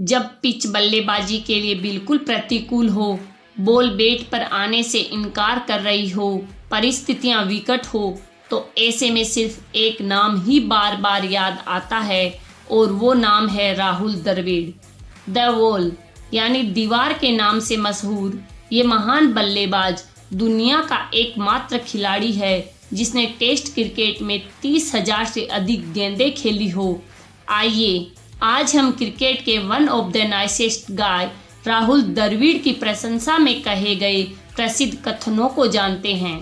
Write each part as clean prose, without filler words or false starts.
जब पिच बल्लेबाजी के लिए बिल्कुल प्रतिकूल हो, बॉल बैट पर आने से इनकार कर रही हो, परिस्थितियां विकट हो, तो ऐसे में सिर्फ एक नाम ही बार बार याद आता है और वो नाम है राहुल द्रविड़। द वॉल यानी दीवार के नाम से मशहूर ये महान बल्लेबाज दुनिया का एकमात्र खिलाड़ी है जिसने टेस्ट क्रिकेट में 30,000 से अधिक गेंदें खेली हो। आइए आज हम क्रिकेट के वन ऑफ द नाइसेस्ट गाय राहुल द्रविड़ की प्रशंसा में कहे गए प्रसिद्ध कथनों को जानते हैं।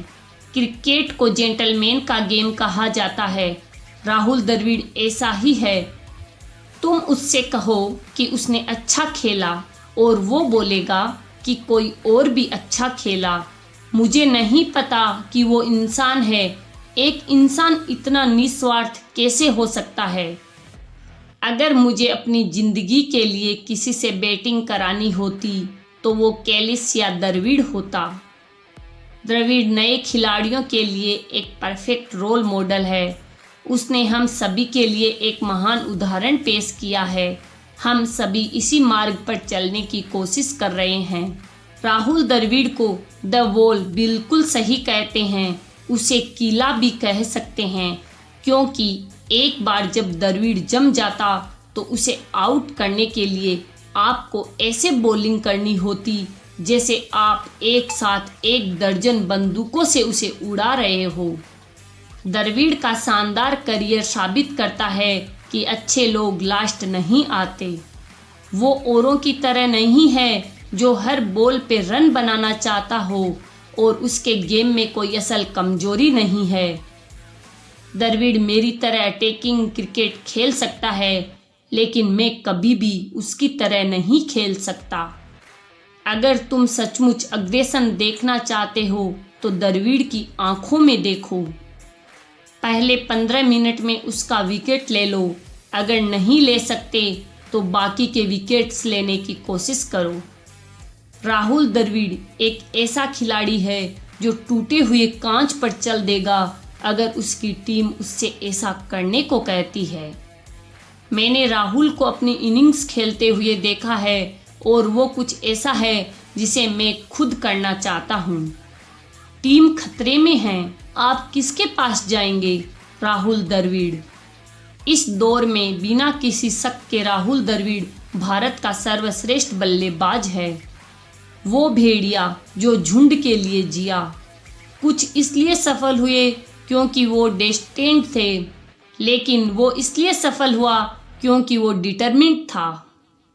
क्रिकेट को जेंटलमैन का गेम कहा जाता है। राहुल द्रविड़ ऐसा ही है। तुम उससे कहो कि उसने अच्छा खेला और वो बोलेगा कि कोई और भी अच्छा खेला। मुझे नहीं पता कि वो इंसान है। एक इंसान इतना निस्वार्थ कैसे हो सकता है। अगर मुझे अपनी ज़िंदगी के लिए किसी से बैटिंग करानी होती तो वो कैलिस या द्रविड़ होता। द्रविड़ नए खिलाड़ियों के लिए एक परफेक्ट रोल मॉडल है। उसने हम सभी के लिए एक महान उदाहरण पेश किया है। हम सभी इसी मार्ग पर चलने की कोशिश कर रहे हैं। राहुल द्रविड़ को द वॉल बिल्कुल सही कहते हैं। उसे किला भी कह सकते हैं क्योंकि एक बार जब द्रविड़ जम जाता तो उसे आउट करने के लिए आपको ऐसे बॉलिंग करनी होती जैसे आप एक साथ 1 दर्जन बंदूकों से उसे उड़ा रहे हो। द्रविड़ का शानदार करियर साबित करता है कि अच्छे लोग लास्ट नहीं आते। वो औरों की तरह नहीं है जो हर बॉल पे रन बनाना चाहता हो और उसके गेम में कोई असल कमजोरी नहीं है। द्रविड़ मेरी तरह अटैकिंग क्रिकेट खेल सकता है लेकिन मैं कभी भी उसकी तरह नहीं खेल सकता। अगर तुम सचमुच अग्रेसन देखना चाहते हो तो द्रविड़ की आंखों में देखो। पहले 15 मिनट में उसका विकेट ले लो। अगर नहीं ले सकते तो बाकी के विकेट्स लेने की कोशिश करो। राहुल द्रविड़ एक ऐसा खिलाड़ी है जो टूटे हुए कांच पर चल देगा अगर उसकी टीम उससे ऐसा करने को कहती है। मैंने राहुल को अपनी इनिंग्स खेलते हुए देखा है और वो कुछ ऐसा है जिसे मैं खुद करना चाहता हूँ। टीम खतरे में है, आप किसके पास जाएंगे? राहुल द्रविड़। इस दौर में बिना किसी शक के राहुल द्रविड़ भारत का सर्वश्रेष्ठ बल्लेबाज है। वो भेड़िया जो झुंड के लिए जिया। कुछ इसलिए सफल हुए क्योंकि वो डेस्टिन्ड थे, लेकिन वो इसलिए सफल हुआ क्योंकि वो डिटरमिन्ड था।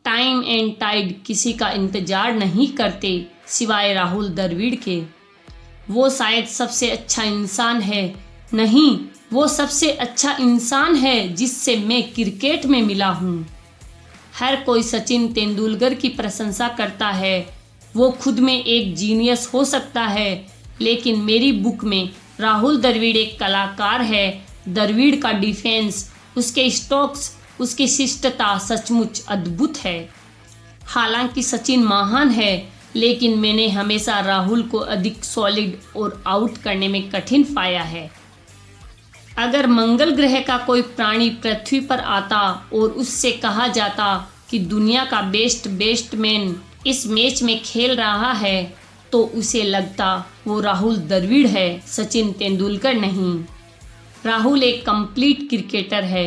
टाइम एंड टाइड किसी का इंतजार नहीं करते सिवाय राहुल द्रविड़ के। वो शायद सबसे अच्छा इंसान है, नहीं, वो सबसे अच्छा इंसान है जिससे मैं क्रिकेट में मिला हूँ। हर कोई सचिन तेंदुलकर की प्रशंसा करता है। वो खुद में एक जीनियस हो सकता है, लेकिन मेरी बुक में राहुल द्रविड़ एक कलाकार है। द्रविड़ का डिफेंस, उसके स्ट्रोक्स, उसकी शिष्टता सचमुच अद्भुत है। हालांकि सचिन महान है, लेकिन मैंने हमेशा राहुल को अधिक सॉलिड और आउट करने में कठिन पाया है। अगर मंगल ग्रह का कोई प्राणी पृथ्वी पर आता और उससे कहा जाता कि दुनिया का बेस्ट बैट्समैन इस मैच में खेल रहा है तो उसे लगता वो राहुल द्रविड़ है, सचिन तेंदुलकर नहीं। राहुल एक कंप्लीट क्रिकेटर है।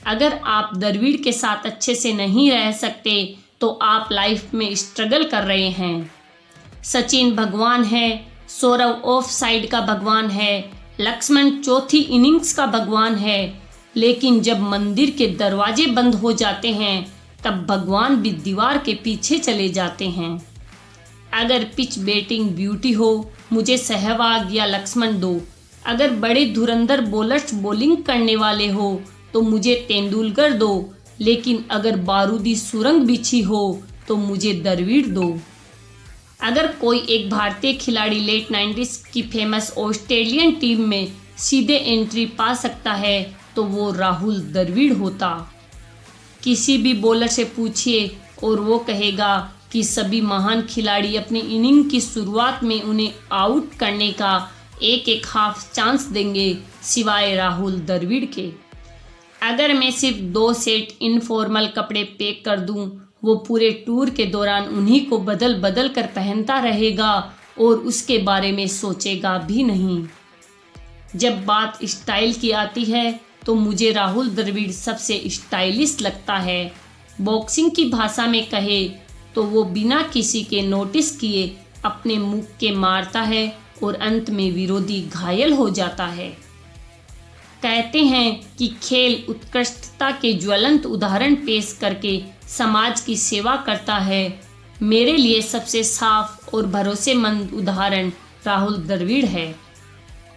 अगर आप द्रविड़ के साथ अच्छे से नहीं रह सकते तो आप लाइफ में स्ट्रगल कर रहे हैं। सचिन भगवान है, सौरव ऑफ साइड का भगवान है, लक्ष्मण चौथी इनिंग्स का भगवान है, लेकिन जब मंदिर के दरवाजे बंद हो जाते हैं तब भगवान भी दीवार के पीछे चले जाते हैं। अगर पिच बैटिंग ब्यूटी हो, मुझे सहवाग या लक्ष्मण दो। अगर बड़े धुरंधर बॉलर्स बॉलिंग करने वाले हो तो मुझे तेंदुलकर दो, लेकिन अगर बारूदी सुरंग बिछी हो तो मुझे द्रविड़ दो। अगर कोई एक भारतीय खिलाड़ी लेट 90s की फेमस ऑस्ट्रेलियन टीम में सीधे एंट्री पा सकता है तो वो राहुल द्रविड़ होता। किसी भी बॉलर से पूछिए और वो कहेगा कि सभी महान खिलाड़ी अपनी इनिंग की शुरुआत में उन्हें आउट करने का एक हाफ चांस देंगे सिवाय राहुल द्रविड़ के। अगर मैं सिर्फ 2 सेट इनफॉर्मल कपड़े पैक कर दूं, वो पूरे टूर के दौरान उन्हीं को बदल बदल कर पहनता रहेगा और उसके बारे में सोचेगा भी नहीं। जब बात स्टाइल की आती है तो मुझे राहुल द्रविड़ सबसे स्टाइलिश लगता है। बॉक्सिंग की भाषा में कहे तो वो बिना किसी के नोटिस किए अपने मुक्के मारता है और अंत में विरोधी घायल हो जाता है। कहते हैं कि खेल उत्कृष्टता के ज्वलंत उदाहरण पेश करके समाज की सेवा करता है। मेरे लिए सबसे साफ और भरोसेमंद उदाहरण राहुल द्रविड़ है।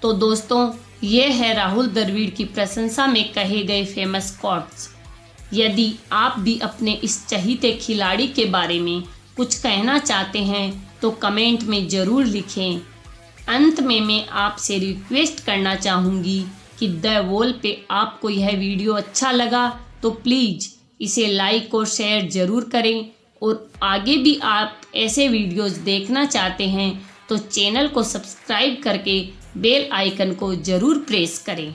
तो दोस्तों, ये है राहुल द्रविड़ की प्रशंसा में कहे गए फेमस कोट्स। यदि आप भी अपने इस चहीते खिलाड़ी के बारे में कुछ कहना चाहते हैं तो कमेंट में ज़रूर लिखें। अंत में मैं आपसे रिक्वेस्ट करना चाहूँगी कि द वॉल पे आपको यह वीडियो अच्छा लगा तो प्लीज़ इसे लाइक और शेयर ज़रूर करें, और आगे भी आप ऐसे वीडियोस देखना चाहते हैं तो चैनल को सब्सक्राइब करके बेल आइकन को ज़रूर प्रेस करें।